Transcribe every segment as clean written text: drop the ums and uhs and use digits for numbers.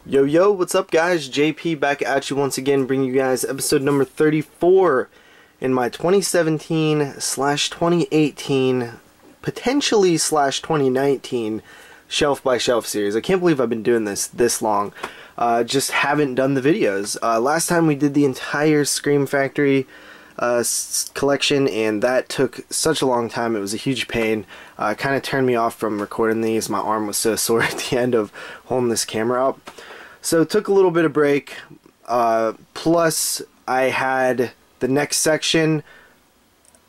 Yo, yo, what's up, guys? JP back at you once again, bringing you guys episode number 34 in my 2017/2018, potentially /2019 shelf by shelf series. I can't believe I've been doing this long. Just haven't done the videos. Last time we did the entire Scream Factory collection, and that took such a long time. It was a huge pain. Kind of turned me off from recording these. My arm was so sore at the end of holding this camera up. So took a little bit of break, plus I had the next section.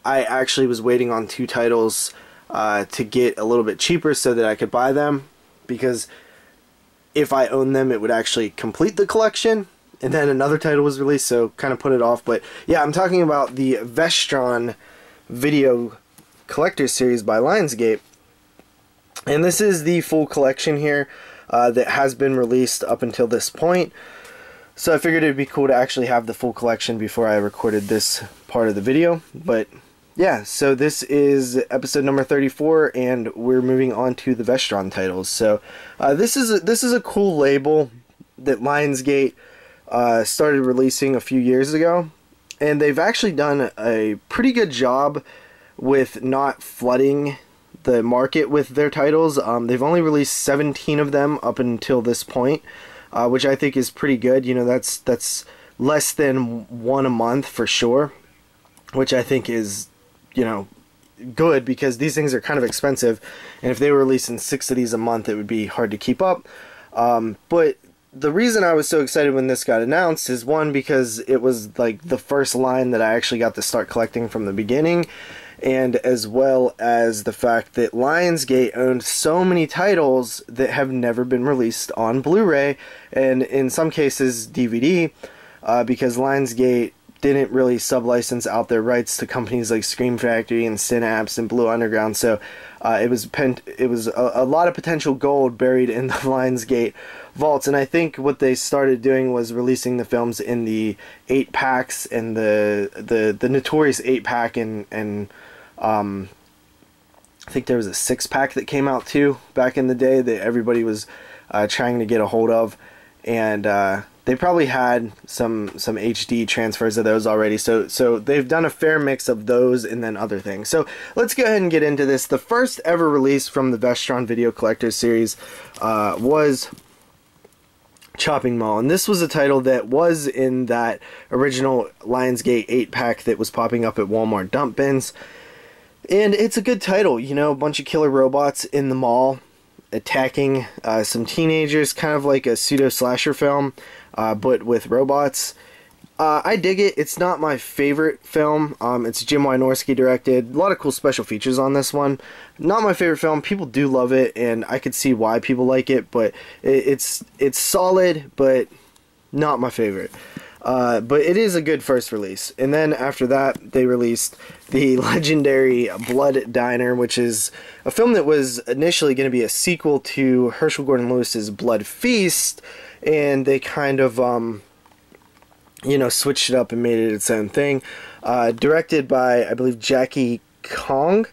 I actually was waiting on two titles to get a little bit cheaper so that I could buy them, because if I owned them it would actually complete the collection, and then another title was released, so kind of put it off. But yeah, I'm talking about the Vestron video collector's series by Lionsgate, and this is the full collection here. That has been released up until this point. So I figured it'd be cool to actually have the full collection before I recorded this part of the video. But yeah, so this is episode number 34, and we're moving on to the Vestron titles. So this is a cool label that Lionsgate started releasing a few years ago, and they've actually done a pretty good job with not flooding the market with their titles. They've only released 17 of them up until this point, which I think is pretty good. You know, that's less than one a month for sure, which I think is, you know, good, because these things are kind of expensive, and if they were releasing 6 of these a month it would be hard to keep up. But the reason I was so excited when this got announced is, one, because it was like the first line that I actually got to start collecting from the beginning, and as well as the fact that Lionsgate owned so many titles that have never been released on Blu-ray, and in some cases DVD, because Lionsgate didn't really sub-license out their rights to companies like Scream Factory and Synapse and Blue Underground. So it was a lot of potential gold buried in the Lionsgate vaults. And I think what they started doing was releasing the films in the 8-packs and the notorious 8-pack, and I think there was a 6-pack that came out too back in the day that everybody was trying to get a hold of, and they probably had some HD transfers of those already. So they've done a fair mix of those and then other things. So let's go ahead and get into this. The first ever release from the Vestron Video Collector Series was Chopping Mall, and this was a title that was in that original Lionsgate 8-pack that was popping up at Walmart dump bins. And it's a good title, you know, a bunch of killer robots in the mall attacking some teenagers, kind of like a pseudo-slasher film, but with robots. I dig it. It's not my favorite film. It's Jim Wynorski directed. A lot of cool special features on this one. Not my favorite film. People do love it, and I could see why people like it, but it's solid, but not my favorite. But it is a good first release. And then after that, they released the legendary Blood Diner, which is a film that was initially going to be a sequel to Herschel Gordon Lewis's Blood Feast, and they kind of, you know, switched it up and made it its own thing. Directed by, I believe, Jackie Kong.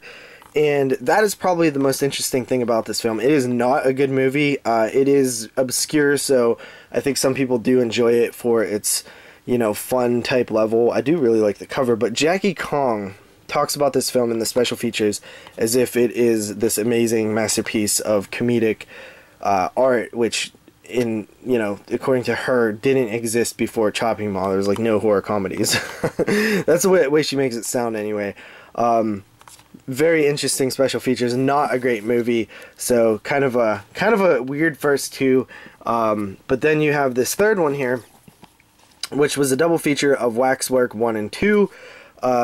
And that is probably the most interesting thing about this film. It is not a good movie. It is obscure, so I think some people do enjoy it for its, you know, fun type level. I do really like the cover, but Jackie Kong talks about this film in the special features as if it is this amazing masterpiece of comedic art, which, in, you know, according to her, didn't exist before Chopping Mall. There was like no horror comedies. That's the way she makes it sound anyway. Very interesting special features. Not a great movie, so kind of a weird first two. But then you have this third one here, which was a double feature of Waxwork 1 and 2,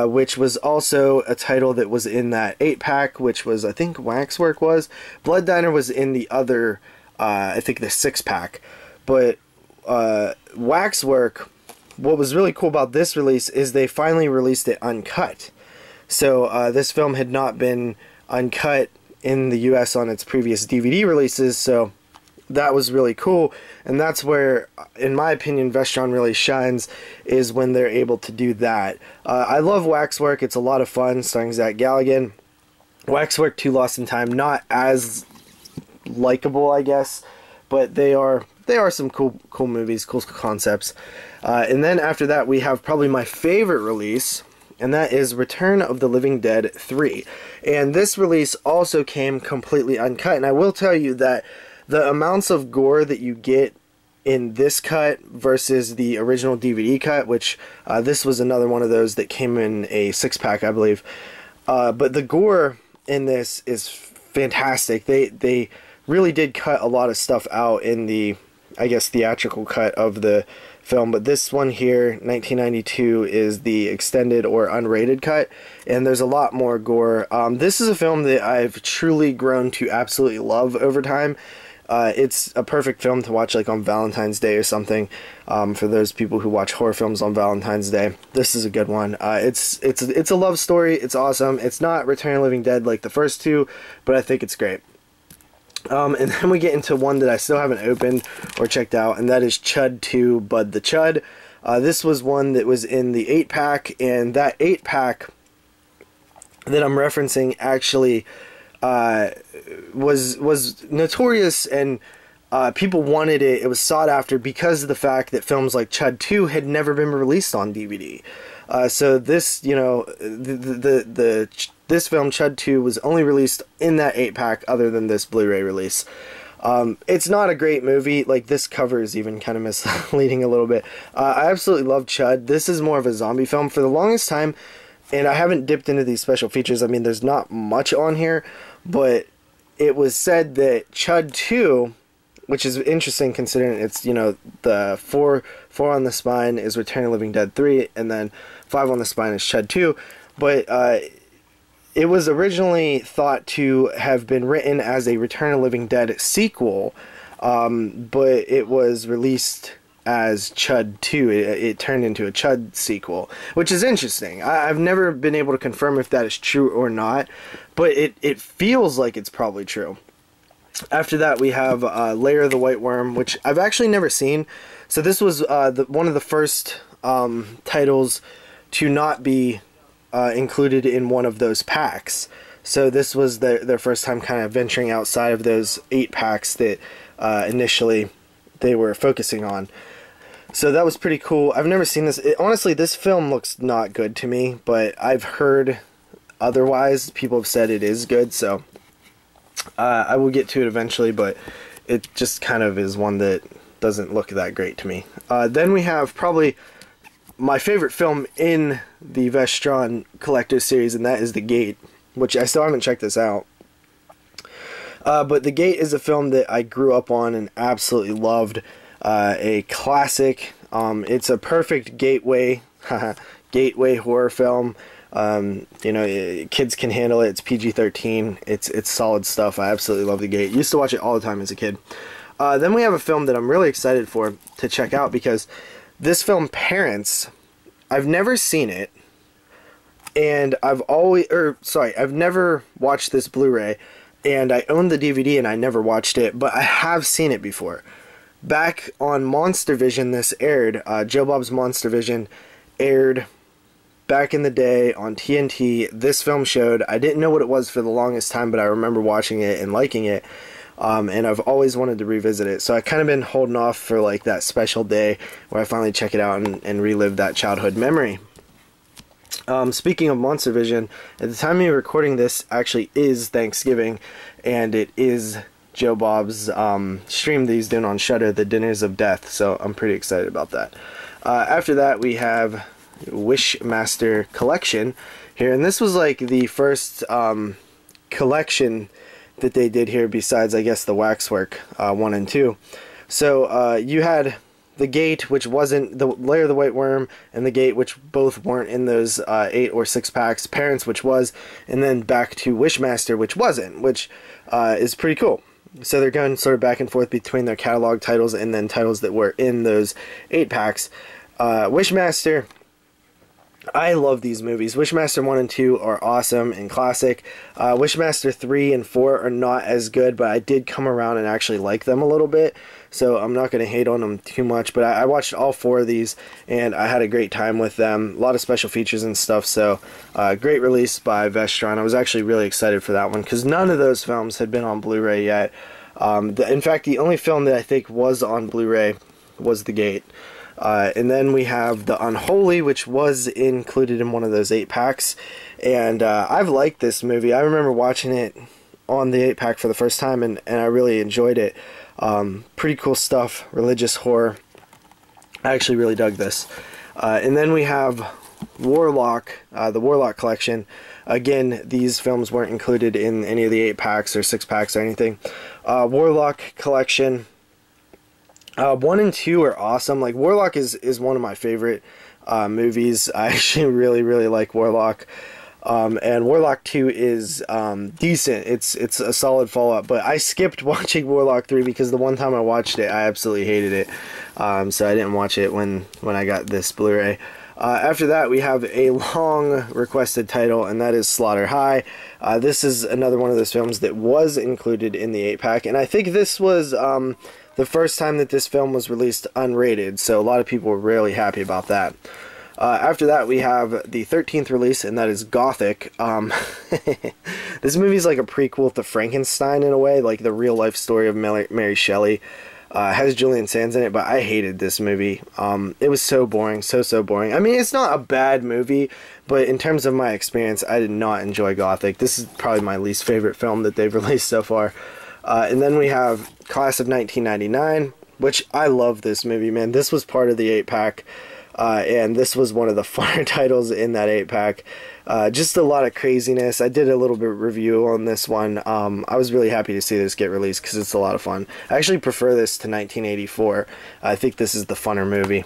which was also a title that was in that 8-pack, which was, I think, Waxwork was. Blood Diner was in the other, I think, the 6-pack. But Waxwork, what was really cool about this release is they finally released it uncut. So this film had not been uncut in the US on its previous DVD releases, so that was really cool. And that's where, in my opinion, Vestron really shines, is when they're able to do that. I love Waxwork. It's a lot of fun, starring Zach Galligan. Waxwork 2 Lost in Time, not as likable, I guess, but they are they are some cool movies, cool concepts. And then after that, we have probably my favorite release, and that is Return of the Living Dead 3. And this release also came completely uncut. And I will tell you that the amounts of gore that you get in this cut versus the original DVD cut, which this was another one of those that came in a 6-pack, I believe. But the gore in this is fantastic. They really did cut a lot of stuff out in the, I guess, theatrical cut of the film, but this one here, 1992, is the extended or unrated cut, and there's a lot more gore. This is a film that I've truly grown to absolutely love over time. It's a perfect film to watch like on Valentine's Day or something. For those people who watch horror films on Valentine's Day, this is a good one. It's a love story. It's awesome. It's not Return of the Living Dead like the first two, but I think it's great. And then we get into one that I still haven't opened or checked out, and that is Chud 2, Bud the Chud. This was one that was in the 8-pack, and that 8-pack that I'm referencing actually was notorious, and people wanted it. It was sought after because of the fact that films like Chud 2 had never been released on DVD. So this, you know, this film, Chud 2, was only released in that 8-pack other than this Blu-ray release. It's not a great movie. Like, this cover is even kind of misleading a little bit. I absolutely love Chud. This is more of a zombie film. For the longest time, and I haven't dipped into these special features, I mean, there's not much on here, but it was said that Chud 2, which is interesting considering it's, you know, the 4 on the spine is Return of the Living Dead 3, and then 5 on the spine is Chud 2, but it was originally thought to have been written as a Return of the Living Dead sequel, but it was released as Chud 2. It turned into a Chud sequel, which is interesting. I've never been able to confirm if that is true or not, but it feels like it's probably true. After that, we have Lair of the White Worm, which I've actually never seen. So this was one of the first titles to not be included in one of those packs. So this was their first time kind of venturing outside of those 8-packs that initially they were focusing on. So that was pretty cool. I've never seen this. Honestly, this film looks not good to me, but I've heard otherwise. People have said it is good, so I will get to it eventually, but it just kind of is one that doesn't look that great to me. Then we have probably my favorite film in the Vestron Collector's Series, and that is The Gate, which I still haven't checked this out. But The Gate is a film that I grew up on and absolutely loved. A classic. It's a perfect gateway horror film. You know, kids can handle it. It's PG-13. It's solid stuff. I absolutely love The Gate. Used to watch it all the time as a kid. Then we have a film that I'm really excited to check out, because this film, Parents, I've never seen it, and I've never watched this Blu-ray, and I own the DVD and I never watched it, but I have seen it before. Back on Monster Vision, this aired. Joe Bob's Monster Vision aired back in the day on TNT. This film showed. I didn't know what it was for the longest time, but I remember watching it and liking it. And I've always wanted to revisit it. So I kind of been holding off for like that special day where I finally check it out and relive that childhood memory. Speaking of Monster Vision, at the time of recording this actually is Thanksgiving, and it is Joe Bob's stream that he's doing on Shudder, The Dinners of Death, so I'm pretty excited about that. After that, we have Wishmaster Collection here, and this was like the first collection that they did here, besides I guess the Waxwork 1 and 2. So you had The Gate, which wasn't, the Lair of the White Worm, and The Gate, which both weren't in those 8 or 6 packs, Parents, which was, and then back to Wishmaster, which wasn't, which is pretty cool. So they're going sort of back and forth between their catalog titles and then titles that were in those 8 packs. Wishmaster, I love these movies. Wishmaster 1 and 2 are awesome and classic. Wishmaster 3 and 4 are not as good, but I did come around and actually like them a little bit, so I'm not going to hate on them too much. But I watched all 4 of these, and I had a great time with them. A lot of special features and stuff, so great release by Vestron. I was actually really excited for that one, because none of those films had been on Blu-ray yet. In fact, the only film that I think was on Blu-ray was The Gate. And then we have The Unholy, which was included in one of those 8-packs. And I've liked this movie. I remember watching it on the 8-pack for the first time, and I really enjoyed it. Pretty cool stuff, religious horror. I actually really dug this. And then we have Warlock, the Warlock collection. Again, these films weren't included in any of the 8-packs or 6-packs or anything. Warlock collection. 1 and 2 are awesome. Like, Warlock is one of my favorite movies. I actually really like Warlock. And Warlock 2 is decent. It's a solid follow-up. But I skipped watching Warlock 3 because the one time I watched it, I absolutely hated it. So I didn't watch it when I got this Blu-ray. After that, we have a long requested title, and that is Slaughter High. This is another one of those films that was included in the 8-pack, and I think this was the first time that this film was released unrated, so a lot of people were really happy about that. After that, we have the 13th release, and that is Gothic. This movie is like a prequel to Frankenstein in a way, like the real-life story of Mary Shelley. Has Julian Sands in it, but I hated this movie. It was so boring, so boring. I mean, it's not a bad movie, but in terms of my experience, I did not enjoy Gothic. This is probably my least favorite film that they've released so far. And then we have Class of 1999, which I love this movie, man. This was part of the 8-pack, and this was one of the funner titles in that 8-pack. Just a lot of craziness. I did a little bit of review on this one. I was really happy to see this get released because it's a lot of fun. I actually prefer this to 1984. I think this is the funner movie.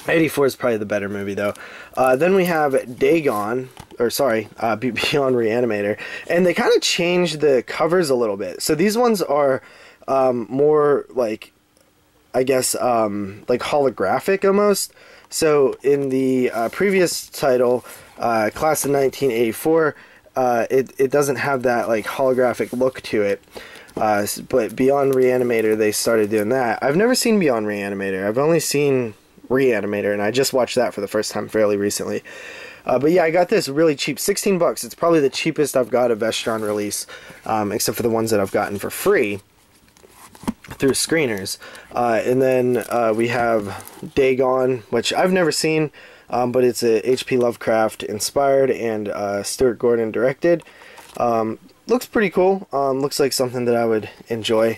84 is probably the better movie, though. Then we have Dagon, or sorry, Beyond Reanimator, and they kind of changed the covers a little bit. So these ones are more like, I guess, like holographic almost. So in the previous title, Class of 1984, it doesn't have that like holographic look to it. But Beyond Reanimator, they started doing that. I've never seen Beyond Reanimator. I've only seen Reanimator, and I just watched that for the first time fairly recently. But yeah, I got this really cheap, 16 bucks. It's probably the cheapest I've got a Vestron release, except for the ones that I've gotten for free through screeners. And then we have Dagon, which I've never seen, but it's a H.P. Lovecraft inspired and Stuart Gordon directed. Looks pretty cool. Looks like something that I would enjoy.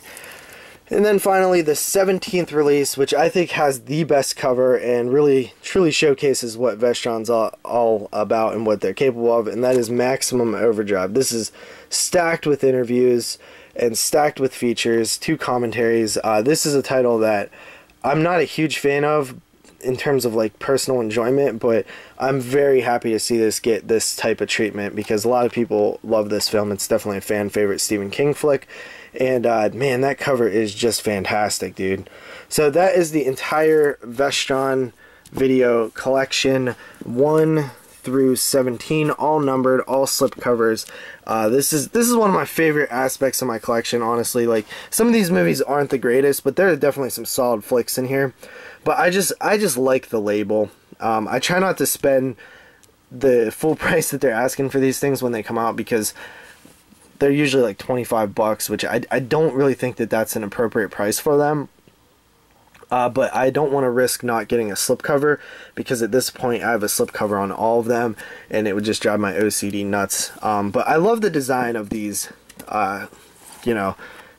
And then finally, the 17th release, which I think has the best cover and really, truly showcases what Vestron's all about and what they're capable of, and that is Maximum Overdrive. This is stacked with interviews and stacked with features, 2 commentaries. This is a title that I'm not a huge fan of in terms of like personal enjoyment, but I'm very happy to see this get this type of treatment because a lot of people love this film. It's definitely a fan favorite Stephen King flick. And man, that cover is just fantastic, dude. So that is the entire Vestron video collection, 1 through 17, all numbered, all slip covers. This is one of my favorite aspects of my collection, honestly. Like, some of these movies aren't the greatest, but there are definitely some solid flicks in here. But I just like the label. I try not to spend the full price that they're asking for these things when they come out because they're usually like 25 bucks, which I don't really think that that's an appropriate price for them. But I don't want to risk not getting a slipcover because at this point I have a slipcover on all of them and it would just drive my OCD nuts. But I love the design of these, you know,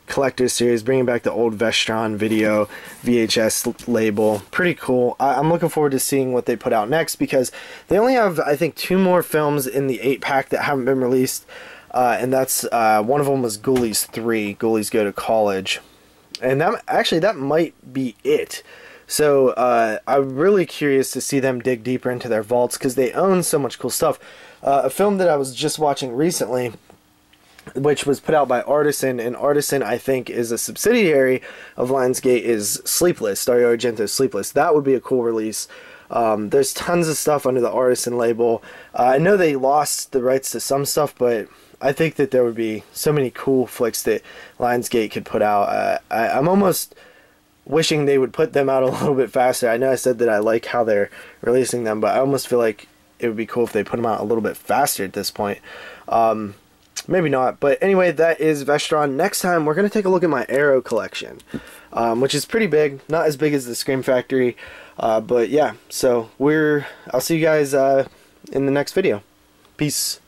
collector's series, bringing back the old Vestron video VHS label. Pretty cool. I'm looking forward to seeing what they put out next because they only have, I think, 2 more films in the 8-pack that haven't been released. And that's one of them was Ghoulies 3, Ghoulies Go to College, and that might be it. So I'm really curious to see them dig deeper into their vaults because they own so much cool stuff. A film that I was just watching recently, which was put out by Artisan, and Artisan I think is a subsidiary of Lionsgate, is Sleepless, Dario Argento's Sleepless. That would be a cool release. There's tons of stuff under the Artisan label. I know they lost the rights to some stuff, but I think that there would be so many cool flicks that Lionsgate could put out. I'm almost wishing they would put them out a little bit faster. I know I said that I like how they're releasing them, but I almost feel like it would be cool if they put them out a little bit faster at this point. Maybe not, but anyway, that is Vestron. Next time, we're going to take a look at my Arrow collection, which is pretty big. Not as big as the Scream Factory, but yeah. So I'll see you guys in the next video. Peace.